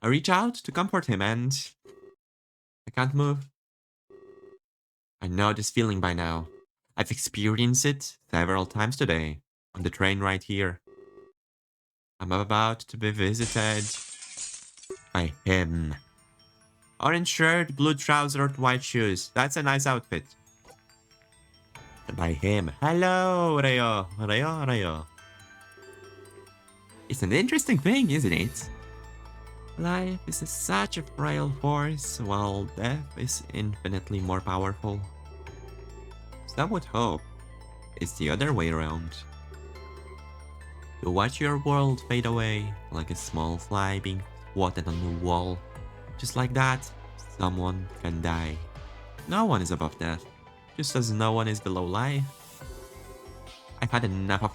I reach out to comfort him and I can't move. I know this feeling by now. I've experienced it several times today on the train right here. I'm about to be visited by him. Orange shirt, blue trouser, white shoes. That's a nice outfit. By him. Hello, Reo. Reo. It's an interesting thing, isn't it? Life is such a frail force, while death is infinitely more powerful. Some would hope it's the other way around. To watch your world fade away like a small fly being swatted on the wall. Just like that, someone can die. No one is above death, just as no one is below life. I've had enough of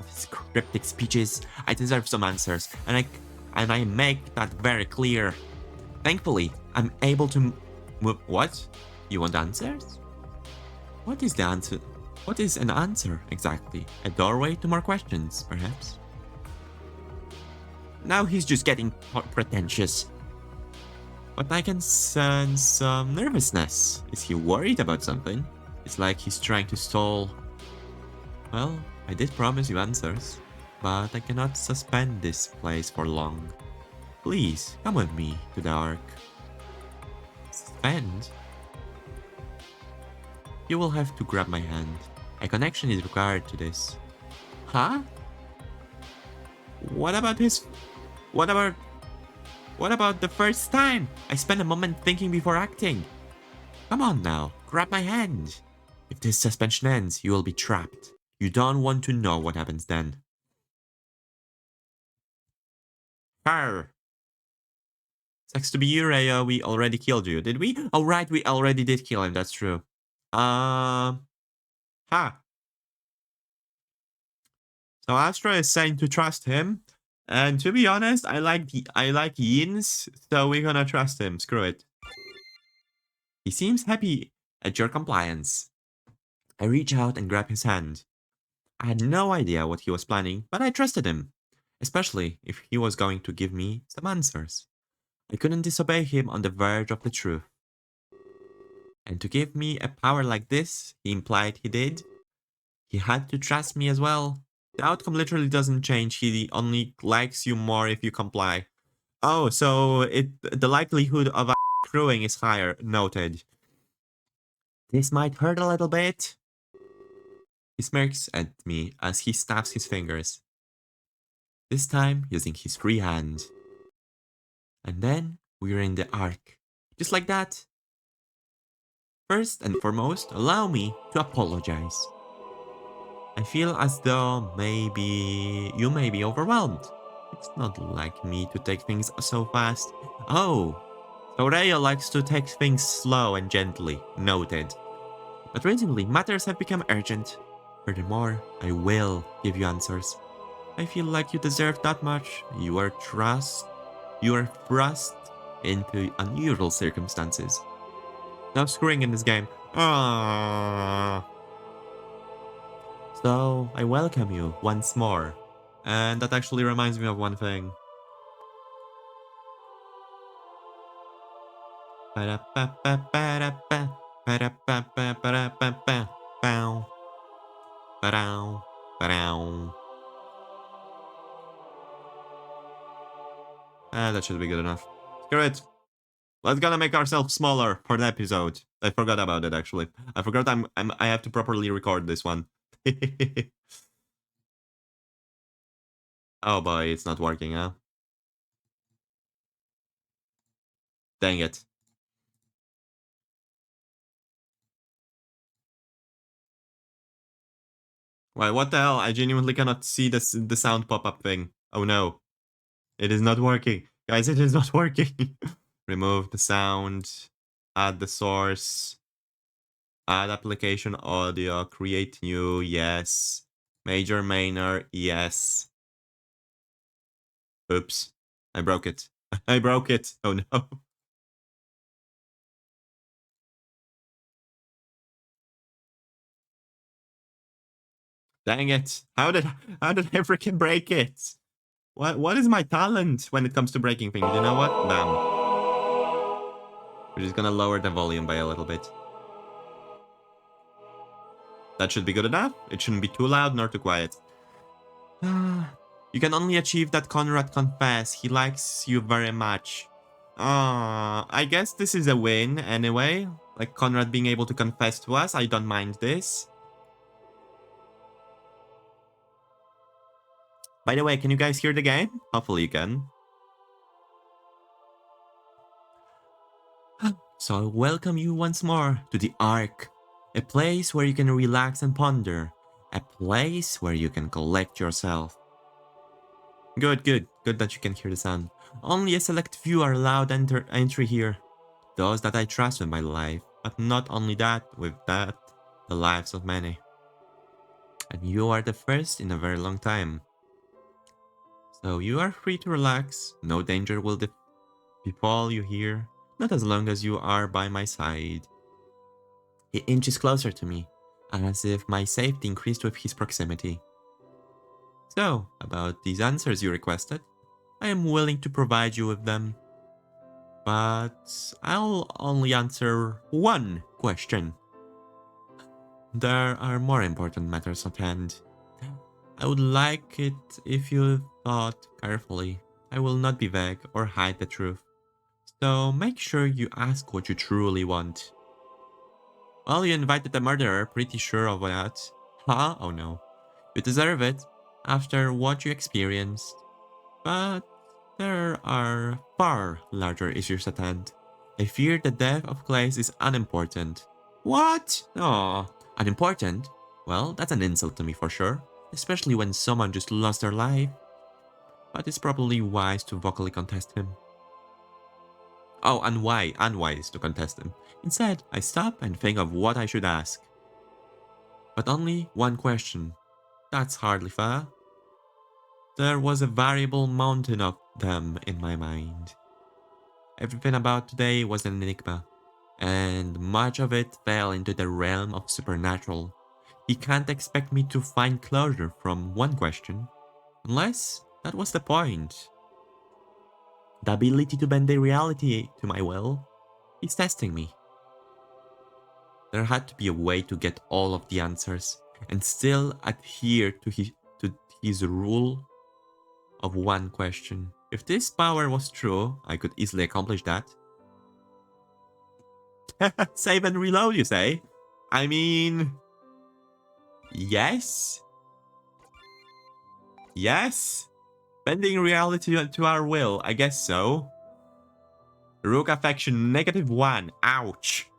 his cryptic speeches. I deserve some answers, and I make that very clear. Thankfully, I'm able to move. What? You want answers? What is the answer? What is an answer exactly? A doorway to more questions, perhaps? Now he's just getting pretentious. But I can sense some nervousness. Is he worried about something? It's like he's trying to stall. Well, I did promise you answers, but I cannot suspend this place for long. Please, come with me to the Ark. Suspend? You will have to grab my hand. A connection is required to this. Huh? What about the first time? I spent a moment thinking before acting. Come on now, grab my hand. If this suspension ends, you will be trapped. You don't want to know what happens then. Arr! Sucks to be you, Rhea. We already killed you, did we? Oh, right, we already did kill him. That's true. Ha. So Astra is saying to trust him, and to be honest, I like Yin's, so we're gonna trust him. Screw it. He seems happy at your compliance. I reach out and grab his hand. I had no idea what he was planning, but I trusted him, especially if he was going to give me some answers. I couldn't disobey him on the verge of the truth. And to give me a power like this, he implied he did. He had to trust me as well. The outcome literally doesn't change. He only likes you more if you comply. Oh, so the likelihood of screwing is higher. Noted. This might hurt a little bit. He smirks at me as he snaps his fingers. This time using his free hand. And then we're in the Ark. Just like that. First and foremost, allow me to apologize. I feel as though you may be overwhelmed. It's not like me to take things so fast. Oh, so Rhea likes to take things slow and gently. Noted. But recently, matters have become urgent. Furthermore, I will give you answers. I feel like you deserve that much. You are thrust into unusual circumstances. No screwing in this game. Ah. So, I welcome you once more. And that actually reminds me of one thing. That should be good enough. Screw it. Let's gonna make ourselves smaller for the episode. I forgot about it actually. I forgot I have to properly record this one. Oh boy, it's not working, huh? Dang it. Why, what the hell? I genuinely cannot see the sound pop-up thing. Oh no. It is not working. Guys, it is not working. Remove the sound. Add the source. Add application audio. Create new. Yes. MajorMinor. Yes. Oops. I broke it. I broke it. Oh no. Dang it. How did I freaking break it? What is my talent when it comes to breaking things? You know what? Bam. We're just gonna lower the volume by a little bit. That should be good enough. It shouldn't be too loud nor too quiet. You can only achieve that Conrad confess. He likes you very much. I guess this is a win anyway. Like Conrad being able to confess to us. I don't mind this. By the way, can you guys hear the game? Hopefully you can. So I welcome you once more to the Ark. A place where you can relax and ponder. A place where you can collect yourself. Good that you can hear the sound. Only a select few are allowed entry here. Those that I trust with my life. But not only that, with that, the lives of many. And you are the first in a very long time. So you are free to relax. No danger will befall you here. Not as long as you are by my side. He inches closer to me, as if my safety increased with his proximity. So, about these answers you requested, I am willing to provide you with them. But I'll only answer one question. There are more important matters at hand. I would like it if you thought carefully. I will not be vague or hide the truth. So make sure you ask what you truly want. Well, you invited the murderer, pretty sure of that. Huh? Oh no. You deserve it, after what you experienced. But there are far larger issues at hand. I fear the death of Klace is unimportant. What? Aw, unimportant? Well, that's an insult to me for sure. Especially when someone just lost their life. But it's probably wise to vocally contest him. Oh, and why unwise to contest him. Instead, I stop and think of what I should ask. But only one question. That's hardly fair. There was a variable mountain of them in my mind. Everything about today was an enigma, and much of it fell into the realm of supernatural. He can't expect me to find closure from one question, unless that was the point. The ability to bend the reality to my will. He's testing me. There had to be a way to get all of the answers and still adhere to his rule of one question. If this power was true, I could easily accomplish that. Save and reload, you say? I mean... Yes? Yes? Bending reality to our will, I guess so. Rook affection -1. Ouch.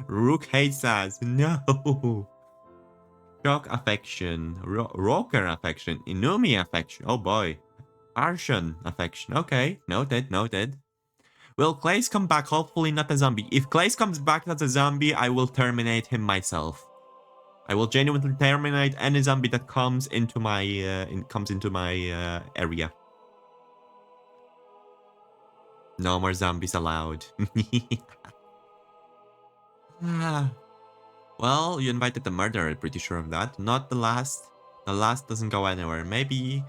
Rook hates us. No. Shock affection. Roker affection. Inumi affection. Oh boy. Arshan affection. Okay. Noted. Will Klace come back? Hopefully not a zombie. If Klace comes back as a zombie, I will terminate him myself. I will genuinely terminate any zombie that comes into my area. No more zombies allowed. Well, you invited the murderer, pretty sure of that. Not the last. The last doesn't go anywhere. Maybe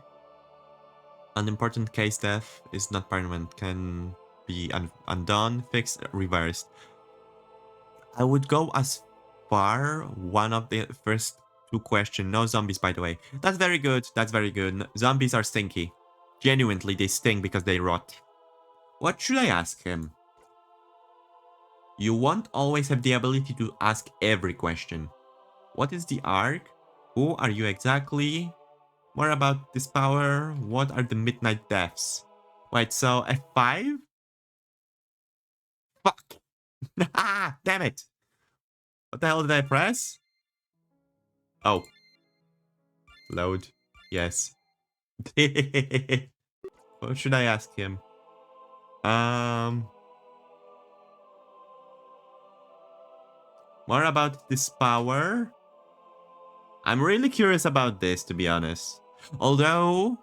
an important case death is not permanent, can be undone, fixed, reversed. I would go as far, one of the first two questions. No zombies, by the way. That's very good. Zombies are stinky. Genuinely, they sting because they rot. What should I ask him? You won't always have the ability to ask every question. What is the Ark? Who are you exactly? More about this power. What are the midnight deaths? Wait, so F5? Fuck! Damn it! What the hell did I press? Oh. Load. Yes. What should I ask him? More about this power? I'm really curious about this, to be honest. Although,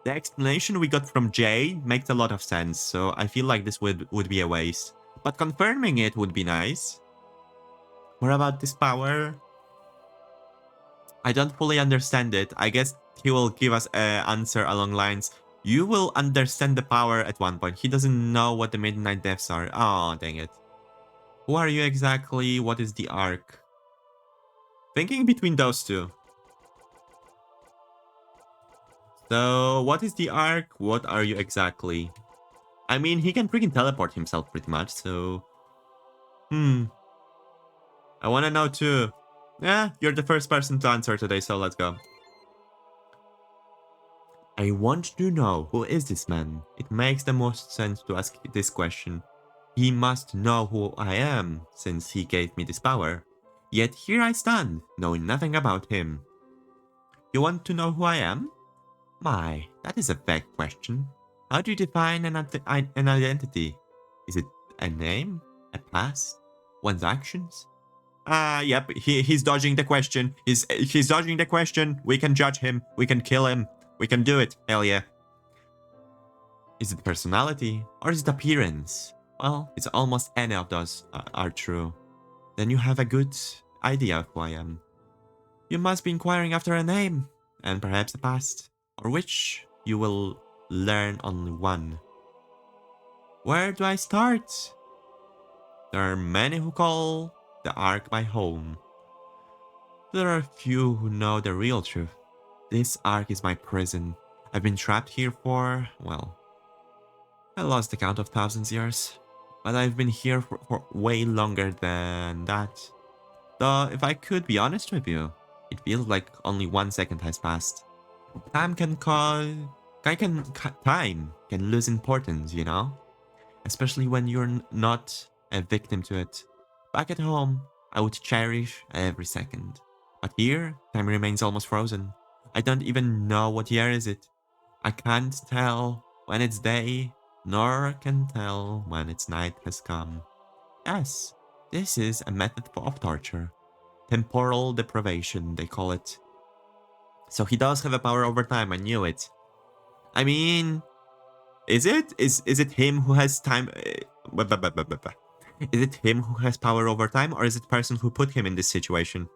the explanation we got from Jade makes a lot of sense, so I feel like this would be a waste. But confirming it would be nice. More about this power? I don't fully understand it. I guess he will give us an answer along lines. You will understand the power at one point. He doesn't know what the Midnight Depths are. Oh, dang it. Who are you exactly? What is the arc? Thinking between those two. So, what is the arc? What are you exactly? I mean, he can freaking teleport himself pretty much, so... I wanna know too. Yeah, you're the first person to answer today, so let's go. I want to know, who is this man? It makes the most sense to ask this question. He must know who I am, since he gave me this power. Yet here I stand, knowing nothing about him. You want to know who I am? My, that is a vague question. How do you define an identity? Is it a name? A past? One's actions? Yep, he's dodging the question. He's dodging the question. We can judge him. We can kill him. We can do it. Hell yeah. Is it personality? Or is it appearance? Well, it's almost any of those are true. Then you have a good idea of who I am. You must be inquiring after a name, and perhaps a past, or which you will learn only one. Where do I start? There are many who call the Ark my home. There are few who know the real truth. This Ark is my prison. I've been trapped here for, well, I lost the count of thousands years. But I've been here for way longer than that. Though, if I could be honest with you, it feels like only 1 second has passed. Time time can lose importance, you know? Especially when you're not a victim to it. Back at home, I would cherish every second. But here, time remains almost frozen. I don't even know what year is it. I can't tell when it's day, nor can tell when its night has come. Yes, this is a method of torture. Temporal deprivation, they call it. So he does have a power over time, I knew it. I mean, is it? Is it him who has time? Is it him who has power over time, or is it the person who put him in this situation?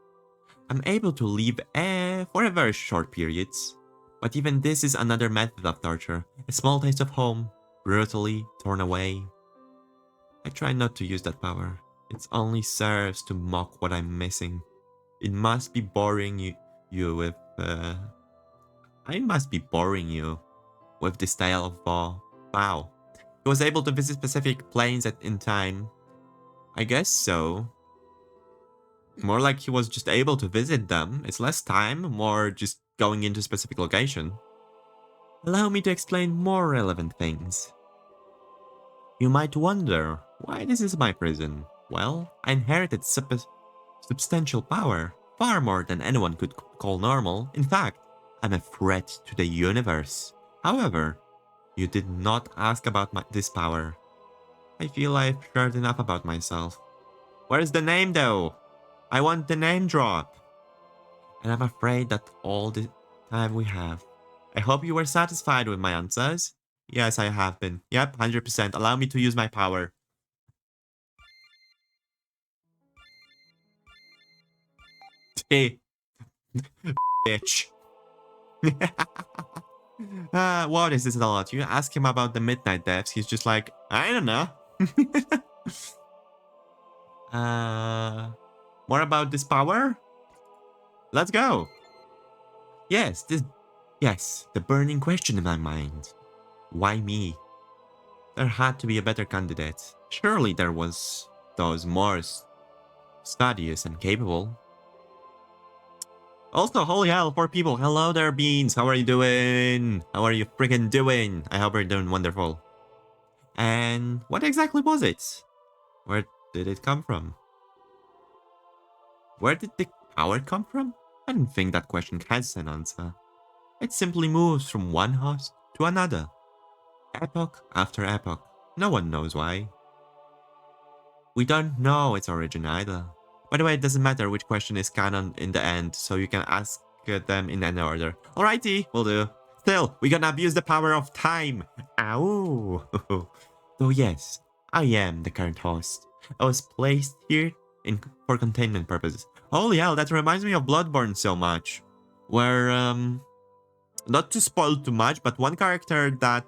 I'm able to leave for a very short periods. But even this is another method of torture. A small taste of home, brutally torn away. I try not to use that power. It only serves to mock what I'm missing. It must be boring you with... I must be boring you with this style of ball. Wow. He was able to visit specific planes in time. I guess so. More like he was just able to visit them. It's less time, more just going into a specific location. Allow me to explain more relevant things. You might wonder, why this is my prison? Well, I inherited substantial power, far more than anyone could call normal. In fact, I'm a threat to the universe. However, you did not ask about this power. I feel I've shared enough about myself. Where's the name though? I want the name drop. And I'm afraid that's all the time we have. I hope you were satisfied with my answers. Yes, I have been. Yep, 100%. Allow me to use my power. Bitch. What is this a lot? You ask him about the Midnight Depths, he's just like, I don't know. More about this power? Let's go. Yes, the burning question in my mind. Why me? There had to be a better candidate. Surely there was those more studious and capable. Also, holy hell, 4 people. Hello there, Beans. How are you doing? How are you freaking doing? I hope you're doing wonderful. And what exactly was it? Where did it come from? Where did the power come from? I don't think that question has an answer. It simply moves from one host to another. Epoch after epoch. No one knows why. We don't know its origin either. By the way, it doesn't matter which question is canon in the end, so you can ask them in any order. Alrighty, will do. Still, we gonna abuse the power of time. Ow! Though yes, I am the current host. I was placed here for containment purposes. Holy hell, that reminds me of Bloodborne so much. Where, Not to spoil too much, but one character that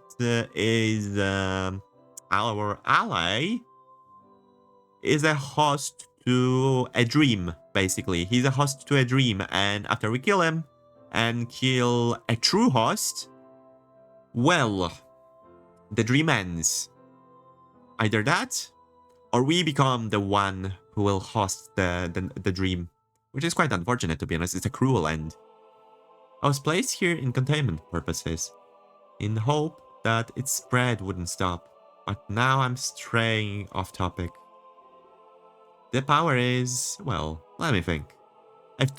is our ally is a host to a dream, basically. He's a host to a dream, and after we kill him and kill a true host, well, the dream ends. Either that, or we become the one who will host the dream, which is quite unfortunate, to be honest. It's a cruel end. I was placed here in containment purposes, in hope that its spread wouldn't stop, but now I'm straying off topic. The power is, well, let me think. I have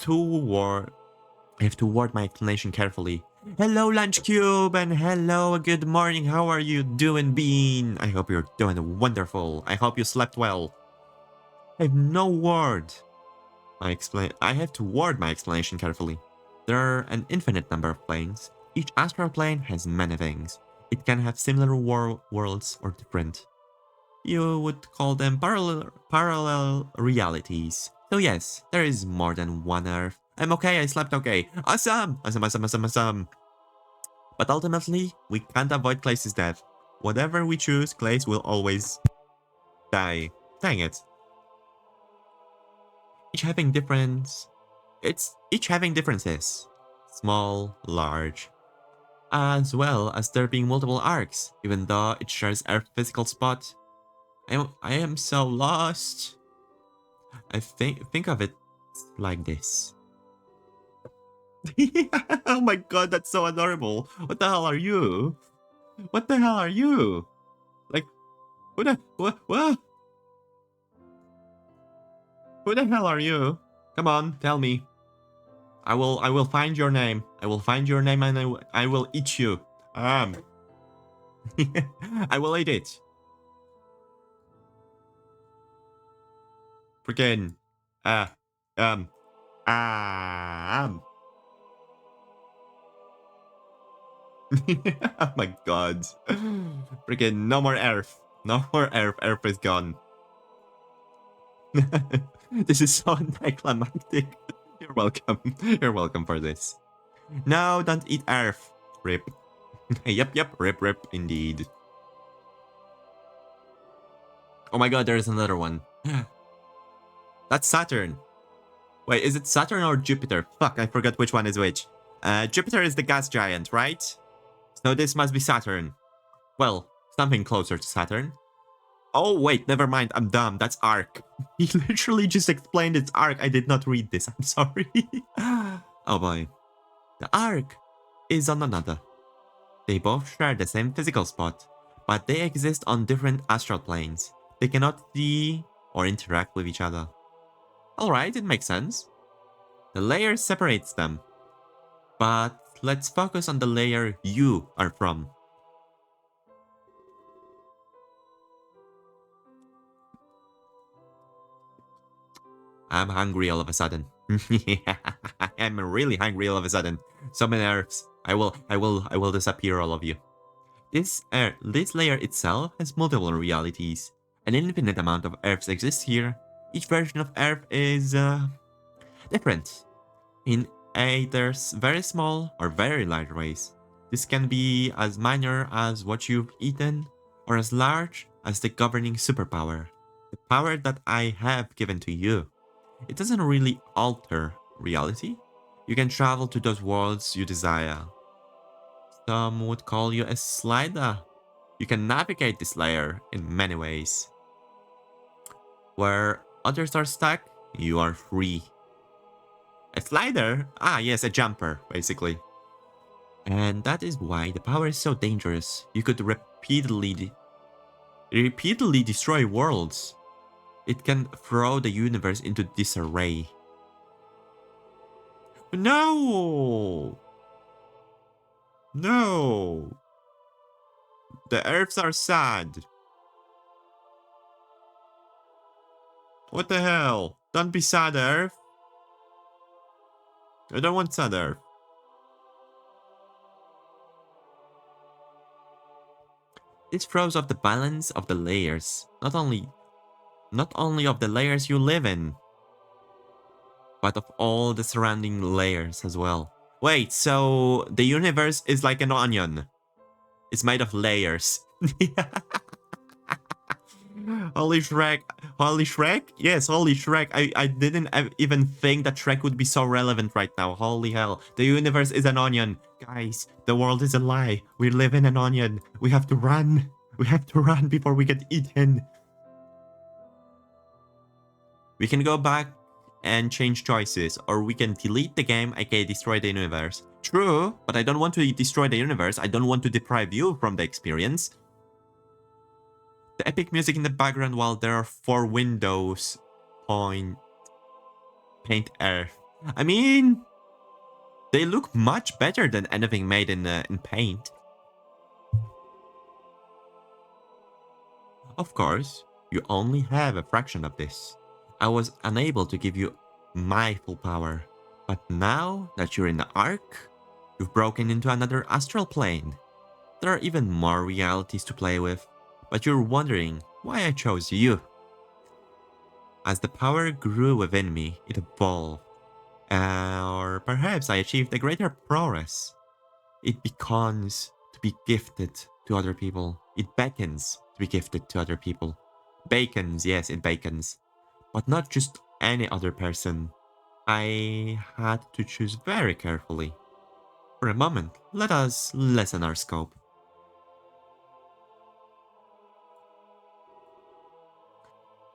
to word my explanation carefully. Hello, Lunch Cube, and hello, good morning. How are you doing, Bean? I hope you're doing wonderful. I hope you slept well. I have no word. I have to word my explanation carefully. There are an infinite number of planes. Each astral plane has many things. It can have similar worlds or different. You would call them parallel realities. So yes, there is more than one Earth. I'm okay, I slept okay. Awesome! Awesome. But ultimately, we can't avoid Klace's death. Whatever we choose, Klace will always die. Dang it. Each having differences. Small, large. As well as there being multiple arcs, even though it shares Earth's physical spot. I am so lost. I think of it like this. Oh my god, that's so adorable. What the hell are you? What the hell are you? Like, what? Who the hell are you? Come on, tell me. I will find your name. I will find your name and I will eat you. I will eat it. Freaking. Oh my god. Freaking no more Earth. No more Earth. Earth is gone. This is so anticlimactic. You're welcome. You're welcome for this. No, don't eat Earth. Rip. Yep. Rip, indeed. Oh my god, there's another one. That's Saturn. Wait, is it Saturn or Jupiter? Fuck, I forgot which one is which. Jupiter is the gas giant, right? So this must be Saturn. Well, something closer to Saturn. Oh, wait, never mind. I'm dumb. That's Arc. He literally just explained it's Arc. I did not read this. I'm sorry. Oh boy. The Arc is on another. They both share the same physical spot, but they exist on different astral planes. They cannot see or interact with each other. Alright, it makes sense. The layer separates them. But let's focus on the layer you are from. I'm hungry all of a sudden. I'm really hungry all of a sudden. So many Earths. I will disappear, all of you. This layer itself has multiple realities. An infinite amount of Earths exists here. Each version of Earth is different in either very small or very large ways. This can be as minor as what you've eaten, or as large as the governing superpower, the power that I have given to you. It doesn't really alter reality. You can travel to those worlds you desire. Some would call you a slider. You can navigate this layer in many ways. Where others are stuck, you are free. A slider? Ah, yes, a jumper, basically. And that is why the power is so dangerous. You could repeatedly destroy worlds. It can throw the universe into disarray. No! No! The Earths are sad. What the hell? Don't be sad, Earth. I don't want sad Earth. This throws off the balance of the layers. Not only of the layers you live in, but of all the surrounding layers as well. Wait, so the universe is like an onion. It's made of layers. Holy Shrek. Holy Shrek? Yes, holy Shrek. I didn't even think that Shrek would be so relevant right now. Holy hell. The universe is an onion. Guys, the world is a lie. We live in an onion. We have to run. We have to run before we get eaten. We can go back and change choices, or we can delete the game, aka destroy the universe. True, but I don't want to destroy the universe. I don't want to deprive you from the experience. The epic music in the background while there are 4 windows paint Earth. I mean, they look much better than anything made in Paint. Of course, you only have a fraction of this. I was unable to give you my full power, but now that you're in the Ark, you've broken into another astral plane. There are even more realities to play with, but you're wondering why I chose you. As the power grew within me, it evolved. Or perhaps I achieved a greater progress. It beckons to be gifted to other people. It beckons to be gifted to other people. Bacons, yes, it bacons. But not just any other person. I had to choose very carefully. For a moment, let us lessen our scope.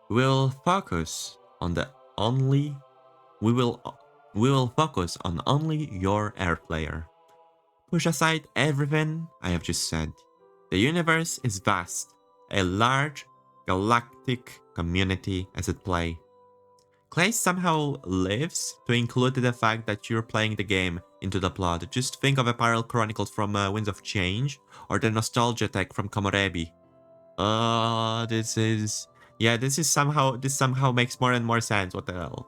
We'll focus on the only we will focus on only your air player. Push aside everything I have just said. The universe is vast, a large galactic community as at play. Klace somehow lives to include the fact that you're playing the game into the plot. Just think of a Parallel Chronicles from Winds of Change or the Nostalgia Tech from Komorebi. This somehow makes more and more sense. What the hell?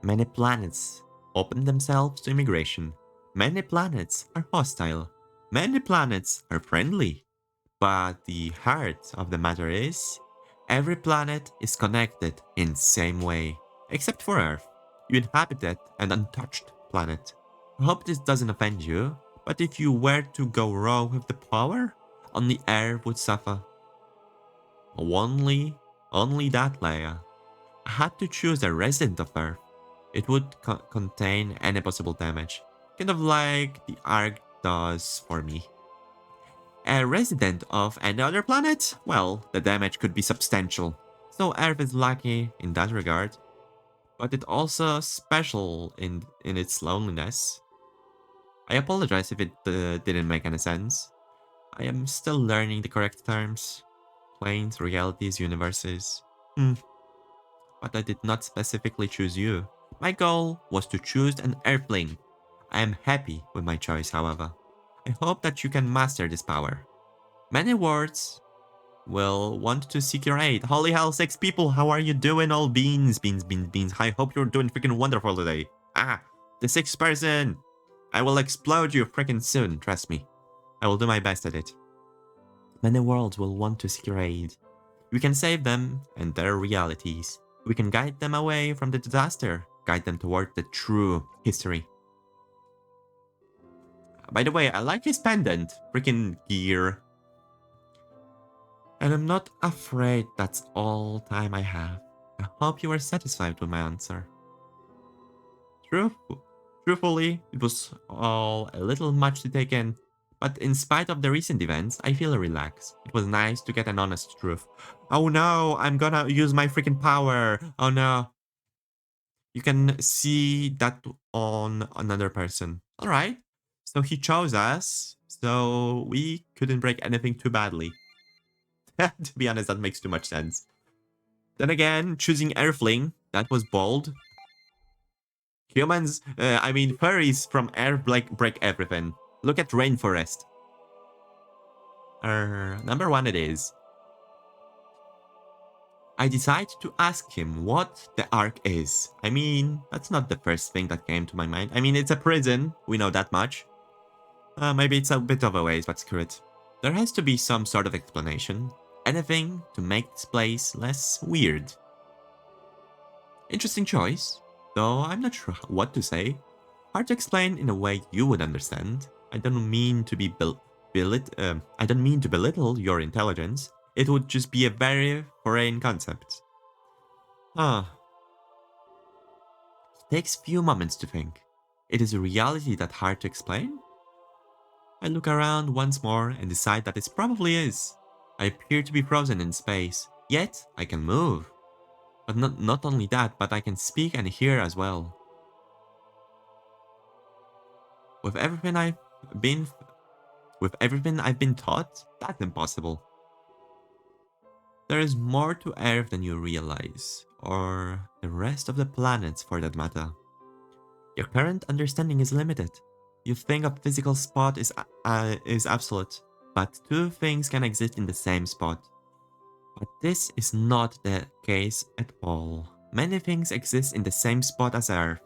Many planets open themselves to immigration. Many planets are hostile. Many planets are friendly. But the heart of the matter is, every planet is connected in same way. Except for Earth. You inhabit an untouched planet. I hope this doesn't offend you, but if you were to go wrong with the power, only Earth would suffer. Only that, Leia. I had to choose a resident of Earth. It would contain any possible damage, kind of like the Ark does for me. A resident of any other planet? Well, the damage could be substantial, so Earth is lucky in that regard, but it's also special in its loneliness. I apologize if it didn't make any sense. I am still learning the correct terms. Planes, realities, universes. But I did not specifically choose you. My goal was to choose an Earthling. I am happy with my choice, however. I hope that you can master this power. Many words will want to seek your aid. Holy hell, 6 people, how are you doing? All beans. I hope you're doing freaking wonderful today. The 6th person. I will explode you freaking soon, trust me. I will do my best at it. Many worlds will want to seek your aid. We can save them and their realities. We can guide them away from the disaster, guide them toward the true history. By the way, I like his pendant. Freaking gear. And I'm not afraid that's all time I have. I hope you are satisfied with my answer. Truthfully, it was all a little much to take in, but in spite of the recent events, I feel relaxed. It was nice to get an honest truth. Oh no, I'm gonna use my freaking power. Oh no. You can see that on another person. Alright, so he chose us, so we couldn't break anything too badly. To be honest, that makes too much sense. Then again, choosing Earthling, that was bold. Humans, furries from Earth break everything. Look at Rainforest. Number 1 it is. I decide to ask him what the Ark is. I mean, that's not the first thing that came to my mind. I mean, it's a prison, we know that much. Maybe it's a bit of a waste, but screw it. There has to be some sort of explanation. Anything to make this place less weird. Interesting choice. though I'm not sure what to say. Hard to explain in a way you would understand. I don't mean to I don't mean to belittle your intelligence. It would just be a very foreign concept. Ah, it takes few moments to think. It is a reality that hard to explain? I look around once more and decide that it probably is. I appear to be frozen in space, yet I can move. But not only that, but I can speak and hear as well. With everything I've been with everything I've been taught, that's impossible. There is more to Earth than you realize, or the rest of the planets for that matter. Your current understanding is limited. You think a physical spot is absolute, but two things can exist in the same spot. But this is not the case at all. Many things exist in the same spot as Earth.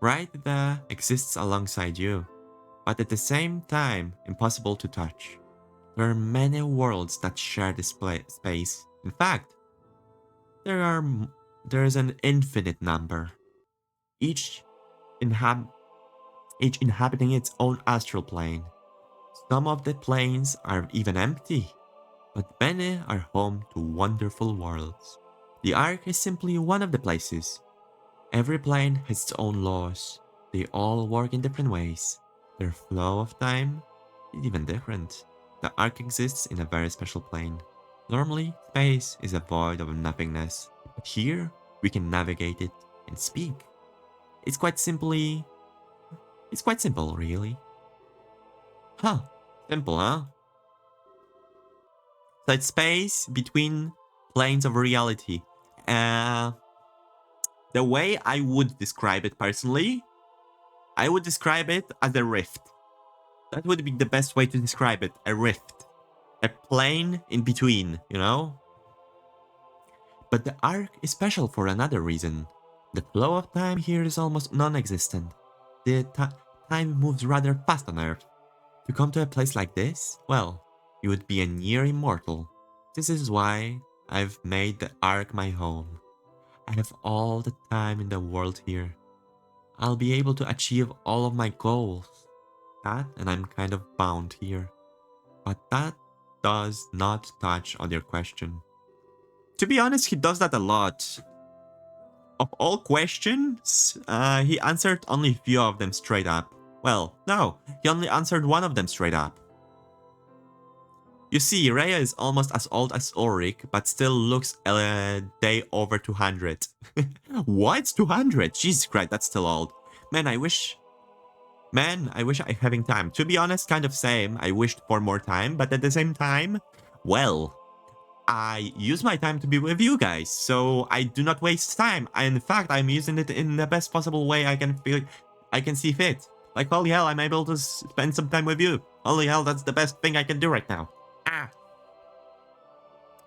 Right there exists alongside you, but at the same time impossible to touch. There are many worlds that share this space. In fact, there is an infinite number, each inhab each inhabiting its own astral plane. Some of the planes are even empty, but many are home to wonderful worlds. The Ark is simply one of the places. Every plane has its own laws. They all work in different ways. Their flow of time is even different. The Ark exists in a very special plane. Normally, space is a void of nothingness, but here we can navigate it and speak. It's quite simple, really. Huh, simple, huh? So it's space between planes of reality. The way I would describe it personally, I would describe it as a rift. That would be the best way to describe it, a rift. A plane in between, you know? But the Ark is special for another reason. The flow of time here is almost non-existent. The time moves rather fast on Earth. To come to a place like this, well, you would be a near immortal. This is why I've made the Ark my home. I have all the time in the world here. I'll be able to achieve all of my goals. That, and I'm kind of bound here. But that does not touch on your question. To be honest, he does that a lot. Of all questions, he answered only a few of them straight up. Well, no, he only answered one of them straight up. You see, Rhea is almost as old as Ulrich, but still looks a day over 200. What? 200? Jesus Christ, that's still old. Man, I wish I having time. To be honest, kind of same. I wished for more time, but at the same time, well, I use my time to be with you guys, so I do not waste time. In fact, I'm using it in the best possible way I can see fit. Like, holy hell, I'm able to spend some time with you. Holy hell, that's the best thing I can do right now.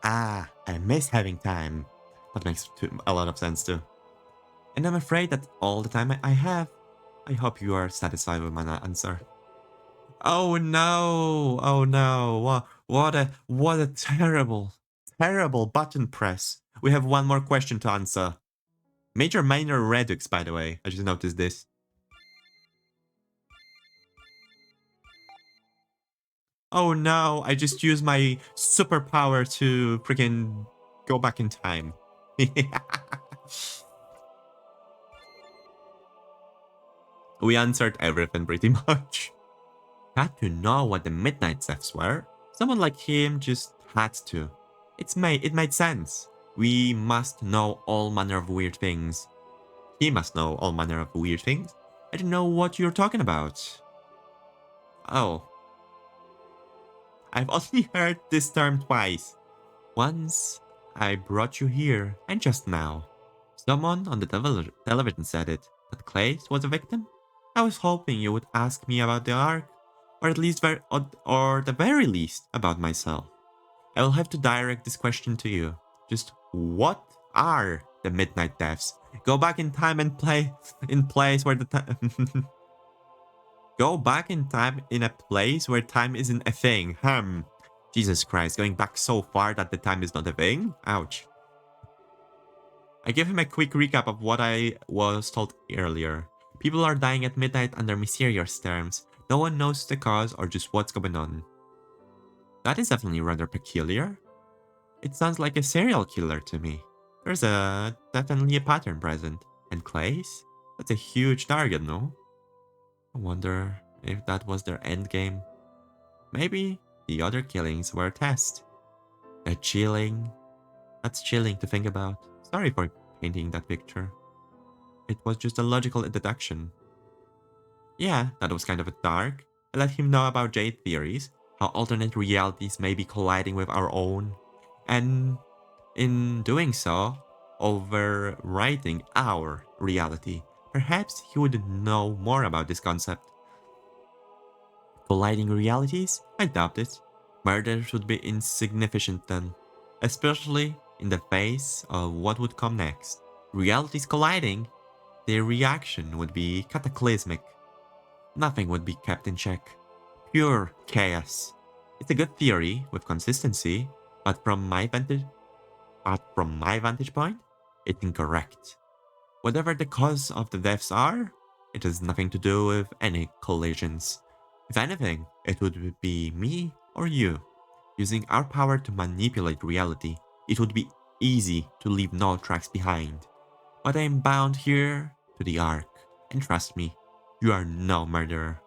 I miss having time. That makes a lot of sense too. And I'm afraid that all the time I have. I hope you are satisfied with my answer. Oh no! Oh no! What a terrible button press. We have one more question to answer. MajorMinor Redux, by the way. I just noticed this. Oh no, I just used my superpower to freaking go back in time. We answered everything pretty much. Had to know what the Midnight Thefts were. Someone like him just had to. It made sense. We must know all manner of weird things. He must know all manner of weird things. I don't know what you're talking about. Oh. I've only heard this term twice. Once, I brought you here, and just now. Someone on the television said it, that Klace was a victim. I was hoping you would ask me about the Ark, or at least or the very least about myself. I will have to direct this question to you. Just what are the Midnight Deaths? Go back in time and play in place where the time. Go back in time in a place where time isn't a thing. Jesus Christ, going back so far that the time is not a thing? Ouch. I give him a quick recap of what I was told earlier. People are dying at midnight under mysterious terms. No one knows the cause or just what's going on. That is definitely rather peculiar. It sounds like a serial killer to me. There's definitely a pattern present. And Klace? That's a huge target, no? I wonder if that was their endgame. Maybe the other killings were a test. That's chilling to think about. Sorry for painting that picture. It was just a logical deduction. Yeah, that was kind of dark. I let him know about Jade theories, how alternate realities may be colliding with our own, and in doing so, overwriting our reality. Perhaps he would know more about this concept. Colliding realities? I doubt it. Murder should be insignificant then, especially in the face of what would come next. Realities colliding, their reaction would be cataclysmic. Nothing would be kept in check. Pure chaos. It's a good theory with consistency, but from my vantage point, it's incorrect. Whatever the cause of the deaths are, it has nothing to do with any collisions. If anything, it would be me or you. Using our power to manipulate reality, it would be easy to leave no tracks behind. But I am bound here to the Ark, and trust me, you are no murderer.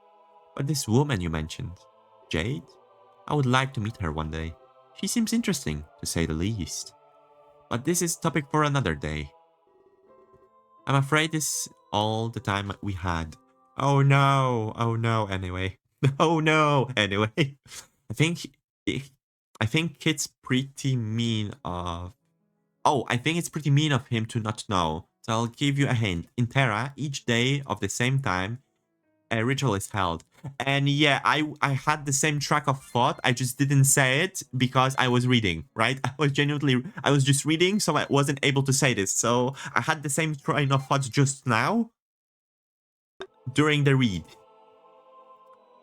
But this woman you mentioned, Jade? I would like to meet her one day. She seems interesting, to say the least. But this is topic for another day. I'm afraid this is all the time we had. Oh no, anyway. Oh no, anyway. I think it's pretty mean of... Oh, I think it's pretty mean of him to not know. So I'll give you a hint. In Terra, each day of the same time, a ritual is held. And yeah, I had the same track of thought. I just didn't say it because I was reading, right? I was just reading, so I wasn't able to say this. So I had the same train of thoughts just now during the read.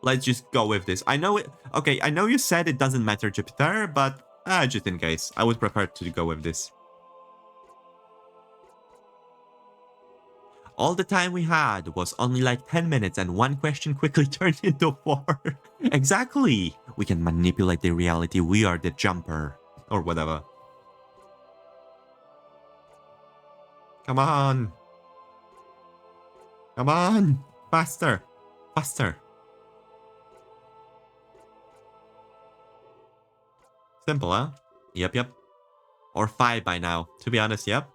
Let's just go with this. I know it. Okay, I know you said it doesn't matter, Jupiter, but just in case, I would prefer to go with this. All the time we had was only like 10 minutes and one question quickly turned into 4. Exactly. We can manipulate the reality. We are the jumper. Or whatever. Come on. Come on. Faster. Faster. Simple, huh? Yep. Or 5 by now. To be honest, yep.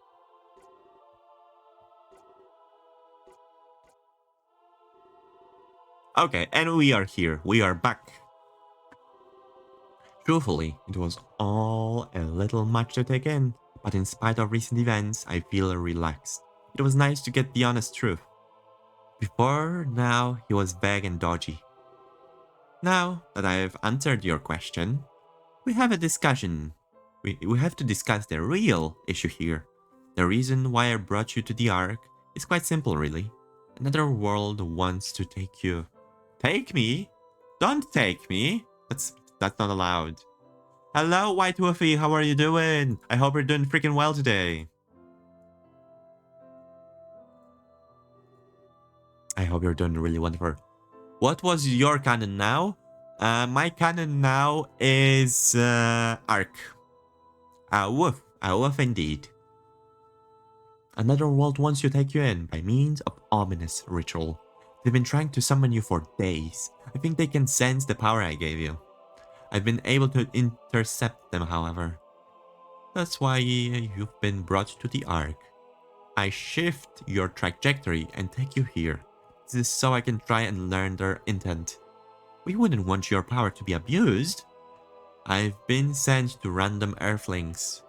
Okay, and we are here. We are back. Truthfully, it was all a little much to take in, but in spite of recent events, I feel relaxed. It was nice to get the honest truth. Before now, he was vague and dodgy. Now that I have answered your question, we have a discussion. We have to discuss the real issue here. The reason why I brought you to the Ark is quite simple, really. Another world wants to take you. Take me? Don't take me. That's not allowed. Hello, White Woofy. How are you doing? I hope you're doing freaking well today. I hope you're doing really wonderful. What was your canon now? My canon now is Ark. A woof indeed. Another world wants to take you in by means of ominous ritual. They've been trying to summon you for days. I think they can sense the power I gave you. I've been able to intercept them, however. That's why you've been brought to the Ark. I shift your trajectory and take you here. This is so I can try and learn their intent. We wouldn't want your power to be abused. I've been sent to random Earthlings.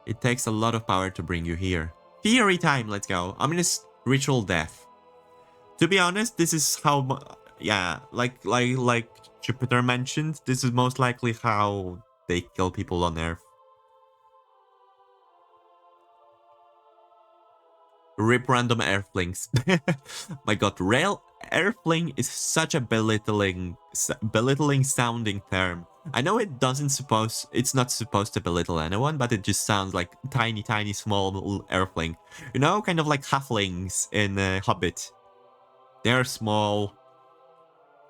It takes a lot of power to bring you here. Theory time, let's go. Ominous ritual death. To be honest, this is how... Yeah, like Jupiter mentioned, this is most likely how they kill people on Earth. Rip random Earthlings. My god, Earthling is such a belittling sounding term. I know it's not supposed to belittle anyone, but it just sounds like tiny, tiny, small little earthling. You know, kind of like halflings in Hobbit. They're small.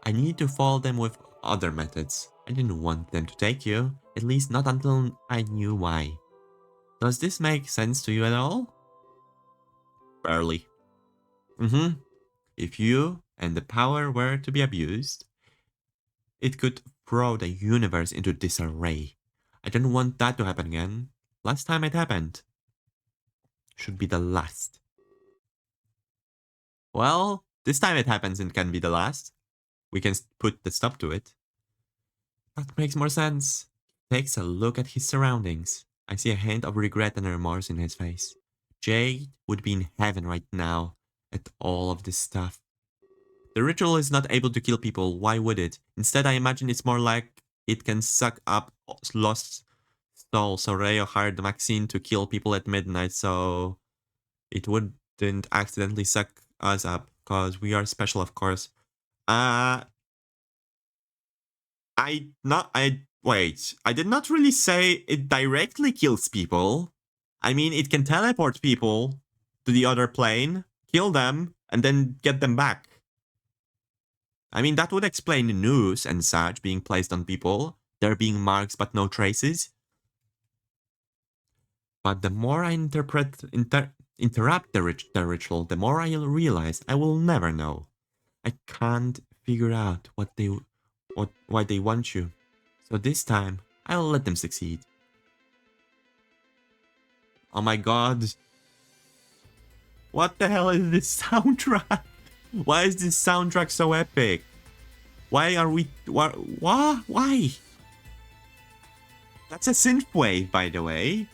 I need to follow them with other methods. I didn't want them to take you, at least not until I knew why. Does this make sense to you at all? Barely. If you and the power were to be abused, it could throw the universe into disarray. I don't want that to happen again. Last time it happened should be the last. Well, this time it happens and can be the last. We can put the stop to it. That makes more sense. Takes a look at his surroundings. I see a hint of regret and remorse in his face. Jade would be in heaven right now at all of this stuff. The ritual is not able to kill people, why would it? Instead, I imagine it's more like it can suck up lost souls. So Rayo hired Maxine to kill people at midnight, so it wouldn't accidentally suck us up, because we are special, of course. Wait, I did not really say it directly kills people. I mean, it can teleport people to the other plane, kill them, and then get them back. I mean, that would explain the noose and such being placed on people, there being marks but no traces. But the more I interrupt the ritual, the more I realize I will never know. I can't figure out why they want you. So this time, I'll let them succeed. Oh my god. What the hell is this soundtrack? Why is this soundtrack so epic? Why are we... Why? That's a synthwave, by the way.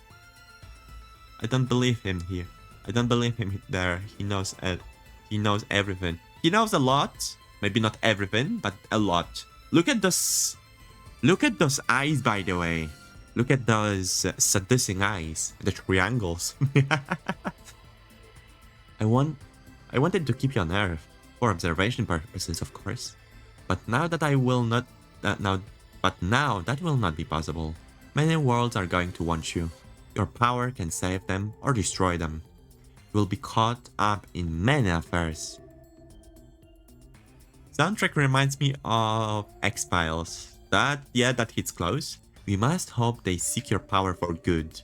I don't believe him here. I don't believe him there. He knows everything. He knows a lot. Maybe not everything, but a lot. Look at those eyes, by the way. Look at those seducing eyes. The triangles. I wanted to keep you on Earth. For observation purposes, of course. But now that will not be possible. Many worlds are going to want you. Your power can save them or destroy them. You will be caught up in many affairs. Soundtrack reminds me of X-Files. That hits close. We must hope they seek your power for good.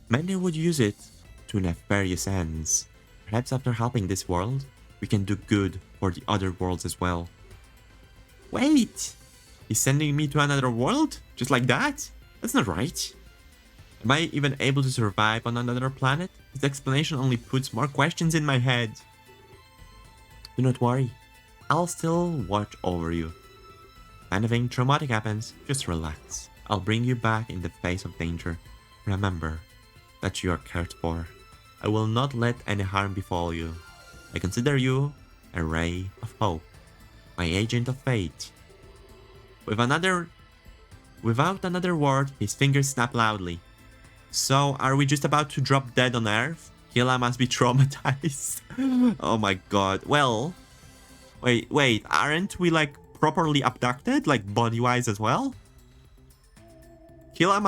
Many would use it to nefarious ends. Perhaps after helping this world, we can do good for the other worlds as well. Wait! He's sending me to another world? Just like that? That's not right. Am I even able to survive on another planet? His explanation only puts more questions in my head. Do not worry. I'll still watch over you. If anything traumatic happens, just relax. I'll bring you back in the face of danger. Remember that you are cared for. I will not let any harm befall you. I consider you a ray of hope, my agent of fate. Without another word, his fingers snap loudly. So, are we just about to drop dead on Earth? Killa must be traumatized. Oh my god. Well, wait, aren't we like properly abducted, like body-wise as well? Killa must